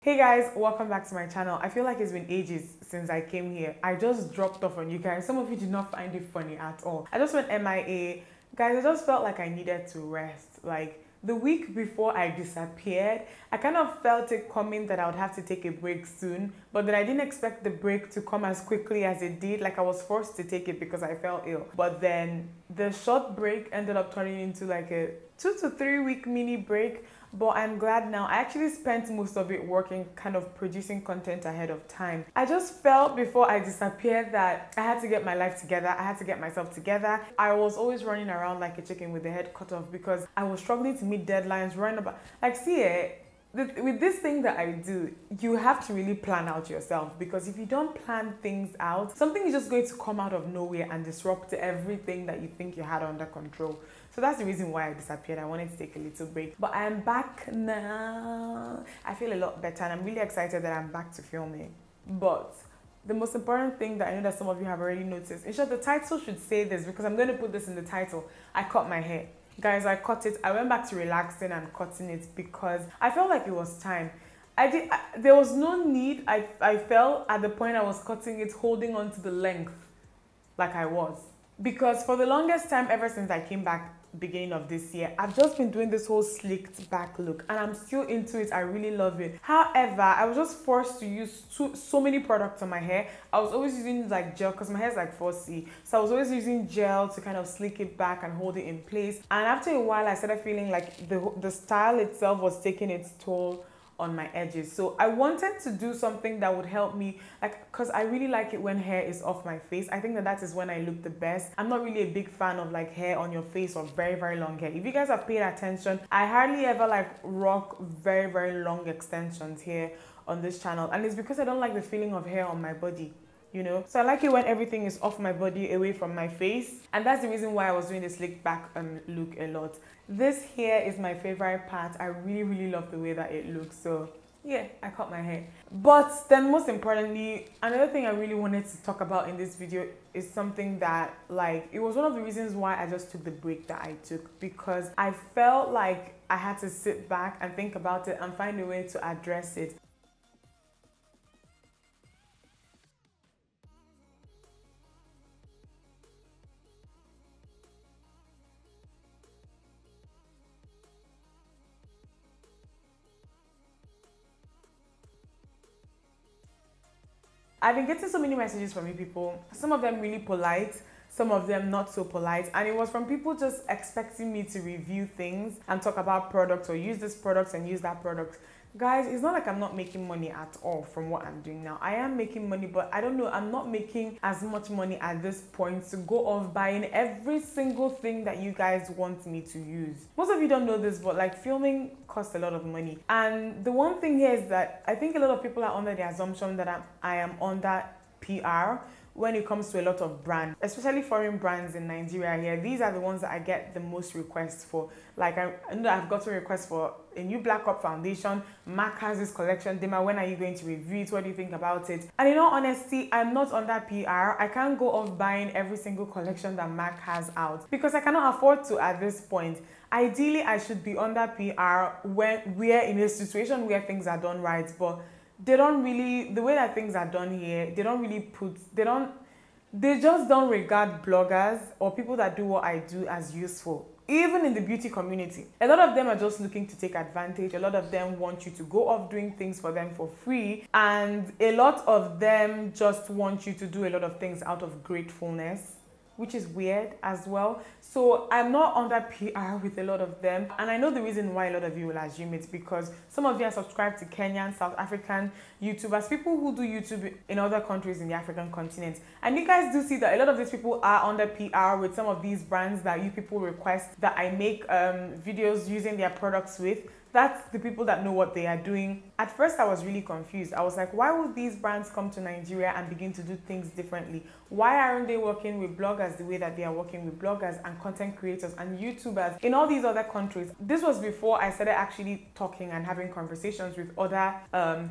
Hey guys, welcome back to my channel. I feel like it's been ages since I came here. I just dropped off on you guys. Some of you did not find it funny at all. I just went MIA. Guys, I just felt like I needed to rest. Like the week before I disappeared, I kind of felt it coming that I would have to take a break soon, but then I didn't expect the break to come as quickly as it did. Like I was forced to take it because I felt ill. But then the short break ended up turning into like a 2 to 3 week mini break. But I'm glad now. I actually spent most of it working, kind of producing content ahead of time. I just felt before I disappeared that I had to get my life together. I had to get myself together. I was always running around like a chicken with the head cut off because I was struggling to meet deadlines, running about. Like, see, with this thing that I do, you have to really plan out yourself, because if you don't plan things out, something is just going to come out of nowhere and disrupt everything that you think you had under control. So that's the reason why I disappeared. I wanted to take a little break, but I am back now. I feel a lot better and I'm really excited that I'm back to filming. But the most important thing that I know that some of you have already noticed, in short, the title should say this because I'm going to put this in the title. I cut my hair. Guys, I cut it. I went back to relaxing and cutting it because I felt like it was time. There was no need. I felt at the point I was cutting it, holding on to the length like I was. Because for the longest time, ever since I came back beginning of this year, I've just been doing this whole slicked back look and I'm still into it. I really love it. However, I was just forced to use so many products on my hair. I was always using like gel because my hair is like 4C, so I was always using gel to kind of slick it back and hold it in place. And after a while, I started feeling like the style itself was taking its toll on my edges. So I wanted to do something that would help me, like, because I really like it when hair is off my face. I think that is when I look the best. I'm not really a big fan of like hair on your face or very, very long hair. If you guys have paid attention, I hardly ever like rock very, very long extensions here on this channel. And it's because I don't like the feeling of hair on my body. You know, so I like it when everything is off my body, away from my face, and that's the reason why I was doing the slick back look a lot. This hair is my favorite part. I really, really love the way that it looks. So yeah, I cut my hair. But then most importantly, another thing I really wanted to talk about in this video is something that, like, it was one of the reasons why I just took the break that I took, because I felt like I had to sit back and think about it and find a way to address it. I've been getting so many messages from you people, some of them really polite, some of them not so polite, and it was from people just expecting me to review things and talk about products or use this product and use that product. Guys, it's not like I'm not making money at all from what I'm doing now. I am making money, but I don't know, I'm not making as much money at this point to go off buying every single thing that you guys want me to use. Most of you don't know this, but like filming costs a lot of money. And the one thing here is that I think a lot of people are under the assumption that I am under PR when it comes to a lot of brands, especially foreign brands in Nigeria here. These are the ones that I get the most requests for. Like I know I've gotten requests for a new Black Up foundation. MAC has this collection. Dimma, when are you going to review it? What do you think about it? And in all honesty, I'm not under PR. I can't go off buying every single collection that MAC has out because I cannot afford to at this point. Ideally, I should be under PR when we're in a situation where things are done right, but they don't really, the way that things are done here, they just don't regard bloggers or people that do what I do as useful. Even in the beauty community, a lot of them are just looking to take advantage. A lot of them want you to go off doing things for them for free, and a lot of them just want you to do a lot of things out of gratefulness, which is weird as well. So I'm not under PR with a lot of them. And I know the reason why a lot of you will assume it, because some of you are subscribed to Kenyan, South African YouTubers, people who do YouTube in other countries in the African continent. And you guys do see that a lot of these people are under PR with some of these brands that you people request that I make videos using their products with. That's the people that know what they are doing. At first, I was really confused. I was like, why would these brands come to Nigeria and begin to do things differently? Why aren't they working with bloggers the way that they are working with bloggers and content creators and YouTubers in all these other countries? This was before I started actually talking and having conversations with other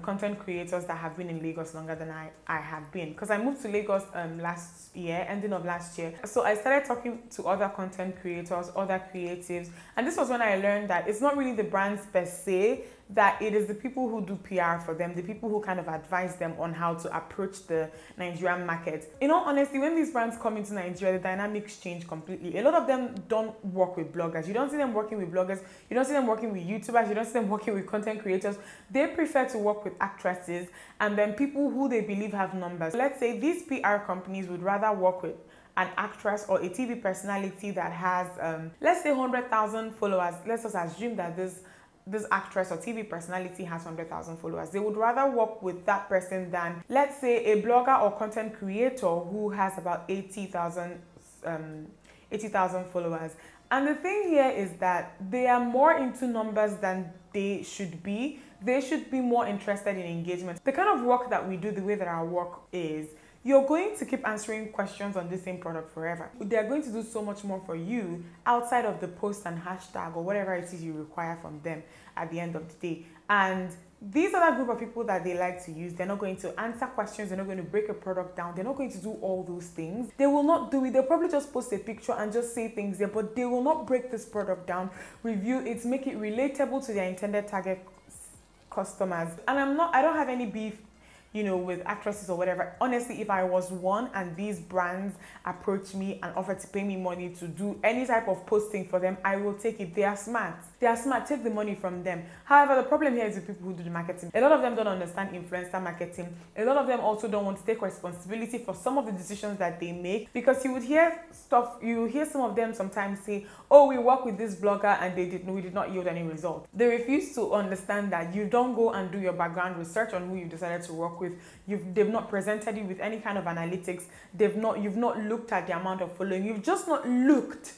content creators that have been in Lagos longer than I have been. Because I moved to Lagos last year, ending of last year. So I started talking to other content creators, other creatives. And this was when I learned that it's not really the brand's per se, that it is the people who do PR for them, the people who kind of advise them on how to approach the Nigerian market. In all honesty, when these brands come into Nigeria, the dynamics change completely. A lot of them don't work with bloggers. You don't see them working with bloggers. You don't see them working with YouTubers. You don't see them working with content creators. They prefer to work with actresses and then people who they believe have numbers. Let's say these PR companies would rather work with an actress or a TV personality that has, let's say 100,000 followers. Let's just assume that this actress or TV personality has 100,000 followers. They would rather work with that person than, let's say, a blogger or content creator who has about 80,000 followers. And the thing here is that they are more into numbers than they should be. They should be more interested in engagement. The kind of work that we do, the way that our work is, you're going to keep answering questions on the same product forever. They're going to do so much more for you outside of the post and hashtag or whatever it is you require from them at the end of the day. And these other group of people that they like to use, they're not going to answer questions, they're not going to break a product down, they're not going to do all those things. They will not do it. They'll probably just post a picture and just say things there, but they will not break this product down, review it, make it relatable to their intended target customers. And I don't have any beef, you know, with actresses or whatever. Honestly, if I was one and these brands approach me and offer to pay me money to do any type of posting for them, I will take it. They are smart. They are smart. Take the money from them. However, the problem here is the people who do the marketing. A lot of them don't understand influencer marketing. A lot of them also don't want to take responsibility for some of the decisions that they make, because you would hear stuff, you hear some of them sometimes say, oh, we work with this blogger and we did not yield any result. They refuse to understand that you don't go and do your background research on who you decided to work with. They've not presented you with any kind of analytics. You've not looked at the amount of following. You've just not looked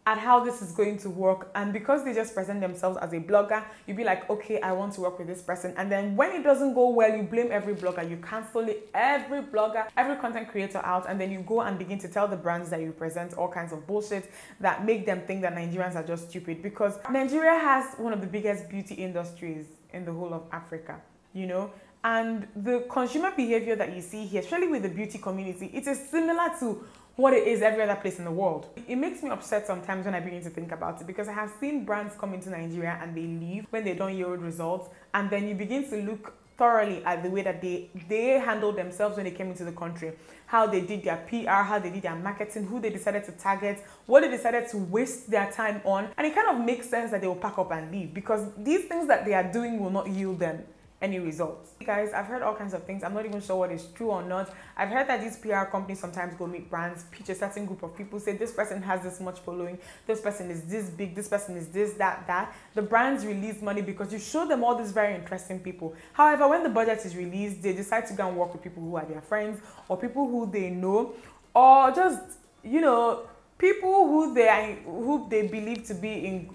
at how this is going to work. And because they just present themselves as a blogger, you'd be like, okay, I want to work with this person. And then when it doesn't go well, you blame every blogger. You cancel every blogger, every content creator out. And then you go and begin to tell the brands that you present all kinds of bullshit that make them think that Nigerians are just stupid. Because Nigeria has one of the biggest beauty industries in the whole of Africa, you know? And the consumer behavior that you see here, especially with the beauty community, it is similar to what it is every other place in the world. It makes me upset sometimes when I begin to think about it, because I have seen brands come into Nigeria and they leave when they don't yield results, and then you begin to look thoroughly at the way that they handled themselves when they came into the country, how they did their PR, how they did their marketing, who they decided to target, what they decided to waste their time on, and it kind of makes sense that they will pack up and leave, because these things that they are doing will not yield them any results. Guys, I've heard all kinds of things. I'm not even sure what is true or not. I've heard that these PR companies sometimes go meet brands, pitch a certain group of people, say this person has this much following, this person is this big, this person is this, that. The brands release money because you show them all these very interesting people. However, when the budget is released, they decide to go and work with people who are their friends or people who they know, or just, you know, people who they believe to be in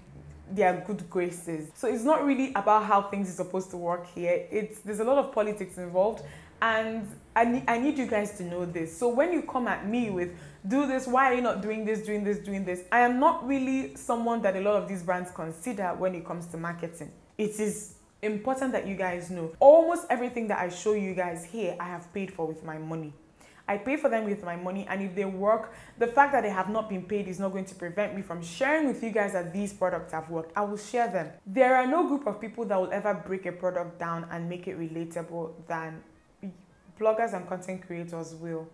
their good graces. So it's not really about how things are supposed to work here. There's a lot of politics involved, and I need you guys to know this. So when you come at me with, do this, why are you not doing this, doing this, I am not really someone that a lot of these brands consider when it comes to marketing. It is important that you guys know, almost everything that I show you guys here, I have paid for with my money. I pay for them with my money, and if they work, the fact that they have not been paid is not going to prevent me from sharing with you guys that these products have worked. I will share them. There are no group of people that will ever break a product down and make it relatable than bloggers and content creators will,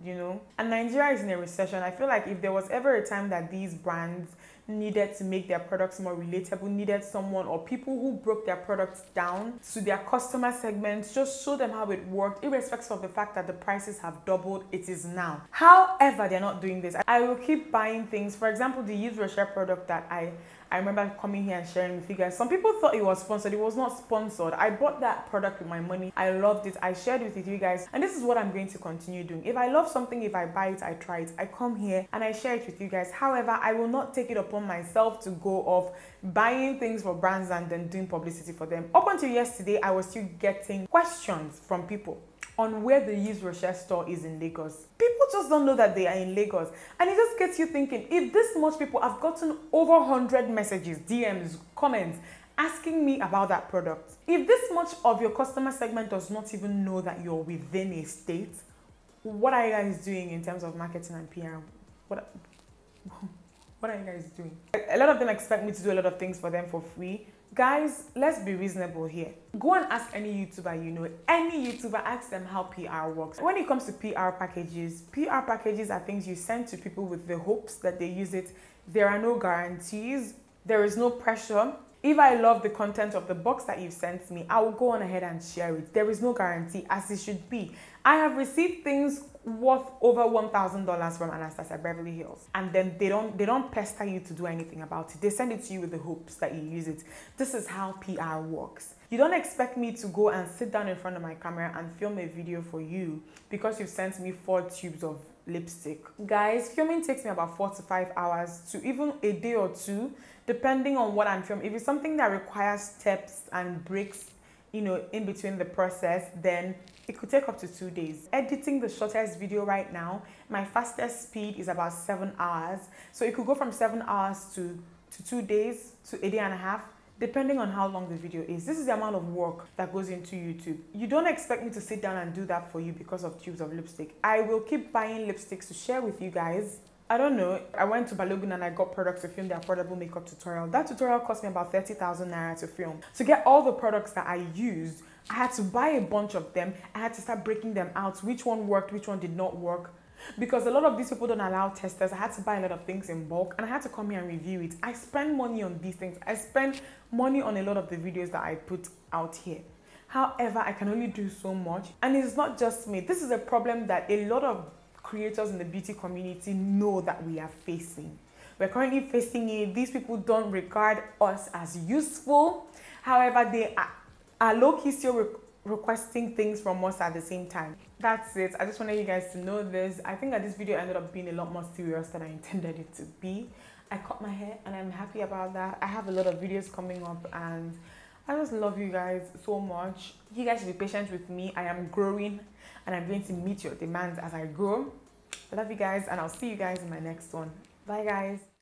you know? And Nigeria is in a recession. I feel like if there was ever a time that these brands needed to make their products more relatable, needed someone or people who broke their products down to their customer segments, just show them how it worked, irrespective of the fact that the prices have doubled, it is now. However, they're not doing this. I will keep buying things. For example, the Use Rocher product that I remember coming here and sharing with you guys. Some people thought it was sponsored. It was not sponsored. I bought that product with my money. I loved it. I shared it with you guys. And this is what I'm going to continue doing. If I love something, if I buy it, I try it. I come here and I share it with you guys. However, I will not take it upon myself to go off buying things for brands and then doing publicity for them. Up until yesterday, I was still getting questions from people on where the Use Rocher store is in Lagos. People just don't know that they are in Lagos. And it just gets you thinking, if this much people, I've gotten over 100 messages, DMs, comments, asking me about that product. If this much of your customer segment does not even know that you're within a state, what are you guys doing in terms of marketing and PR? What are you guys doing? A lot of them expect me to do a lot of things for them for free. Guys, let's be reasonable here. Go and ask any YouTuber you know, any YouTuber, ask them how PR works. When it comes to PR packages are things you send to people with the hopes that they use it. There are no guarantees. There is no pressure. If I love the content of the box that you've sent me, I will go on ahead and share it. There is no guarantee, as it should be. I have received things worth over $1,000 from Anastasia Beverly Hills, and then they don't pester you to do anything about it. They send it to you with the hopes that you use it. This is how PR works. You don't expect me to go and sit down in front of my camera and film a video for you because you've sent me 4 tubes of lipstick. Guys, filming takes me about 4 to 5 hours to even a day or 2, depending on what I'm filming. If it's something that requires steps and breaks, you know, in between the process, then it could take up to 2 days. Editing the shortest video right now, my fastest speed is about 7 hours. So it could go from 7 hours to 2 days to a day and a half, depending on how long the video is. This is the amount of work that goes into YouTube. You don't expect me to sit down and do that for you because of tubes of lipstick. I will keep buying lipsticks to share with you guys. I don't know, I went to Balogun and I got products to film the affordable makeup tutorial. That tutorial cost me about 30,000 naira to film. To get all the products that I used, I had to buy a bunch of them. I had to start breaking them out, which one worked, which one did not work. Because a lot of these people don't allow testers, I had to buy a lot of things in bulk and I had to come here and review it. I spend money on these things. I spend money on a lot of the videos that I put out here. However, I can only do so much. And it's not just me. This is a problem that a lot of creators in the beauty community know that we are facing. We're currently facing it. These people don't regard us as useful. However, they are low-key still requesting things from us at the same time. That's it. I just wanted you guys to know this. I think that this video ended up being a lot more serious than I intended it to be. I cut my hair and I'm happy about that. I have a lot of videos coming up and I just love you guys so much. You guys should be patient with me. I am growing and I'm going to meet your demands as I grow. I love you guys and I'll see you guys in my next one. Bye guys.